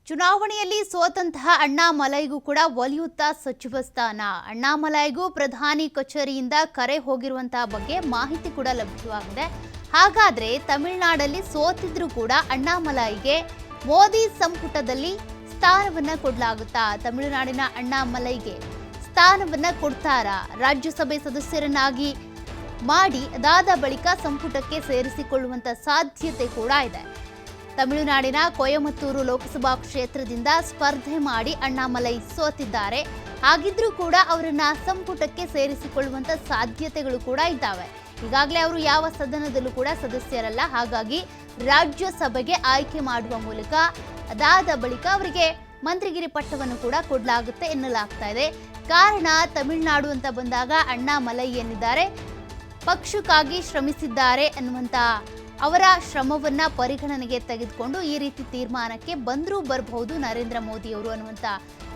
ಚುನಾವಣೆಯಲ್ಲಿ ಸೋತಂತಹ ಅಣ್ಣಾಮಲೈಗೂ ಕೂಡ ಒಲಿಯುತ್ತಾ ಸಚಿವ ಸ್ಥಾನ. ಅಣ್ಣಾಮಲೈಗೂ ಪ್ರಧಾನಿ ಕಚೇರಿಯಿಂದ ಕರೆ ಹೋಗಿರುವಂತಹ ಬಗ್ಗೆ ಮಾಹಿತಿ ಕೂಡ ಲಭ್ಯವಾಗಿದೆ. ಹಾಗಾದ್ರೆ ತಮಿಳುನಾಡಲ್ಲಿ ಸೋತಿದ್ರು ಕೂಡ ಅಣ್ಣಾಮಲೈಗೆ ಮೋದಿ ಸಂಪುಟದಲ್ಲಿ ಸ್ಥಾನವನ್ನ ಕೊಡಲಾಗುತ್ತಾ? ತಮಿಳುನಾಡಿನ ಅಣ್ಣಾಮಲೈಗೆ ಸ್ಥಾನವನ್ನ ಕೊಡ್ತಾರಾ? ರಾಜ್ಯಸಭೆ ಸದಸ್ಯರನ್ನಾಗಿ ಮಾಡಿ ಅದಾದ ಬಳಿಕ ಸಂಪುಟಕ್ಕೆ ಸೇರಿಸಿಕೊಳ್ಳುವಂತ ಸಾಧ್ಯತೆ ಕೂಡ ಇದೆ. ತಮಿಳುನಾಡಿನ ಕೊಯಮತ್ತೂರು ಲೋಕಸಭಾ ಕ್ಷೇತ್ರದಿಂದ ಸ್ಪರ್ಧೆ ಮಾಡಿ ಅಣ್ಣಾಮಲೈ ಸೋತಿದ್ದಾರೆ. ಹಾಗಿದ್ರೂ ಕೂಡ ಅವರನ್ನ ಸಂಪುಟಕ್ಕೆ ಸೇರಿಸಿಕೊಳ್ಳುವಂತ ಸಾಧ್ಯತೆಗಳು ಕೂಡ ಇದ್ದಾವೆ. ಈಗಾಗಲೇ ಅವರು ಯಾವ ಸದನದಲ್ಲೂ ಕೂಡ ಸದಸ್ಯರಲ್ಲ. ಹಾಗಾಗಿ ರಾಜ್ಯಸಭೆಗೆ ಆಯ್ಕೆ ಮಾಡುವ ಮೂಲಕ ಅದಾದ ಬಳಿಕ ಅವರಿಗೆ ಮಂತ್ರಿಗಿರಿ ಪಟ್ಟವನ್ನು ಕೂಡ ಕೊಡಲಾಗುತ್ತೆ ಎನ್ನಲಾಗ್ತಾ ಇದೆ. ಕಾರಣ ತಮಿಳುನಾಡು ಅಂತ ಬಂದಾಗ ಅಣ್ಣಾಮಲೈ ಏನಿದ್ದಾರೆ ಪಕ್ಷಕ್ಕಾಗಿ ಶ್ರಮಿಸಿದ್ದಾರೆ ಅನ್ನುವಂತ ಅವರ ಶ್ರಮವನ್ನ ಪರಿಗಣನೆಗೆ ತೆಗೆದುಕೊಂಡು ಈ ರೀತಿ ತೀರ್ಮಾನಕ್ಕೆ ಬಂದರೂ ಬರಬಹುದು ನರೇಂದ್ರ ಮೋದಿ ಅವರು ಅನ್ನುವಂಥ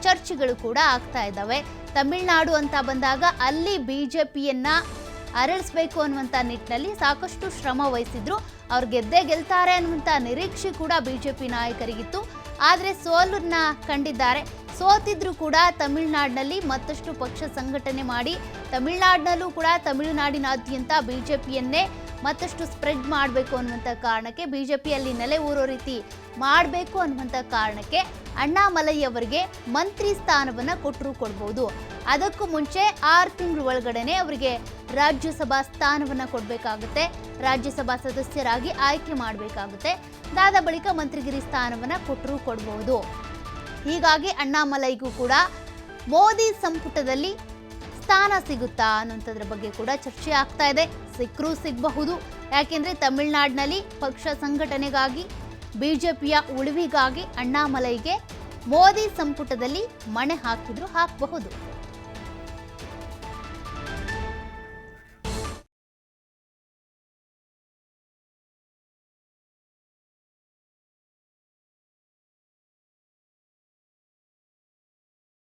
ಚರ್ಚೆಗಳು ಕೂಡ ಆಗ್ತಾ ಇದ್ದಾವೆ. ತಮಿಳುನಾಡು ಅಂತ ಬಂದಾಗ ಅಲ್ಲಿ ಬಿಜೆಪಿಯನ್ನ ಅರಳಿಸಬೇಕು ಅನ್ನುವಂಥ ನಿಟ್ಟಿನಲ್ಲಿ ಸಾಕಷ್ಟು ಶ್ರಮ ವಹಿಸಿದ್ರು. ಅವ್ರು ಗೆದ್ದೇ ಗೆಲ್ತಾರೆ ಅನ್ನುವಂಥ ನಿರೀಕ್ಷೆ ಕೂಡ ಬಿಜೆಪಿ ನಾಯಕರಿಗಿತ್ತು. ಆದರೆ ಸೋಲನ್ನ ಕಂಡಿದ್ದಾರೆ. ಸೋತಿದ್ರು ಕೂಡ ತಮಿಳುನಾಡಿನಲ್ಲಿ ಮತ್ತಷ್ಟು ಪಕ್ಷ ಸಂಘಟನೆ ಮಾಡಿ ತಮಿಳುನಾಡಿನಲ್ಲೂ ಕೂಡ ತಮಿಳುನಾಡಿನಾದ್ಯಂತ ಬಿಜೆಪಿಯನ್ನೇ ಮತ್ತಷ್ಟು ಸ್ಪ್ರೆಡ್ ಮಾಡಬೇಕು ಅನ್ನುವಂಥ ಕಾರಣಕ್ಕೆ ಬಿಜೆಪಿಯಲ್ಲಿ ನೆಲೆ ಊರೋ ರೀತಿ ಮಾಡಬೇಕು ಅನ್ನುವಂಥ ಕಾರಣಕ್ಕೆ ಅಣ್ಣಾಮಲೈ ಅವರಿಗೆ ಮಂತ್ರಿ ಸ್ಥಾನವನ್ನು ಕೊಡಬಹುದು. ಅದಕ್ಕೂ ಮುಂಚೆ 6 ತಿಂಗಳ ಒಳಗಡೆನೆ ಅವರಿಗೆ ರಾಜ್ಯಸಭಾ ಸ್ಥಾನವನ್ನು ಕೊಡಬೇಕಾಗುತ್ತೆ. ರಾಜ್ಯಸಭಾ ಸದಸ್ಯರಾಗಿ ಆಯ್ಕೆ ಮಾಡಬೇಕಾಗುತ್ತೆ. ಅದಾದ ಬಳಿಕ ಮಂತ್ರಿಗಿರಿ ಸ್ಥಾನವನ್ನು ಕೊಡಬಹುದು. ಹೀಗಾಗಿ ಅಣ್ಣಾಮಲೈಗೂ ಕೂಡ ಮೋದಿ ಸಂಪುಟದಲ್ಲಿ ಸ್ಥಾನ ಸಿಗುತ್ತಾ ಅನ್ನುವಂಥದ್ರ ಬಗ್ಗೆ ಕೂಡ ಚರ್ಚೆ ಆಗ್ತಾ ಇದೆ. ಸಿಕ್ಕರೂ ಸಿಗಬಹುದು. ಯಾಕೆಂದ್ರೆ ತಮಿಳುನಾಡಿನಲ್ಲಿ ಪಕ್ಷ ಸಂಘಟನೆಗಾಗಿ ಬಿಜೆಪಿಯ ಉಳಿವಿಗಾಗಿ ಅಣ್ಣಾಮಲೈಗೆ ಮೋದಿ ಸಂಪುಟದಲ್ಲಿ ಮಣೆ ಹಾಕಿದ್ರು ಹಾಕಬಹುದು.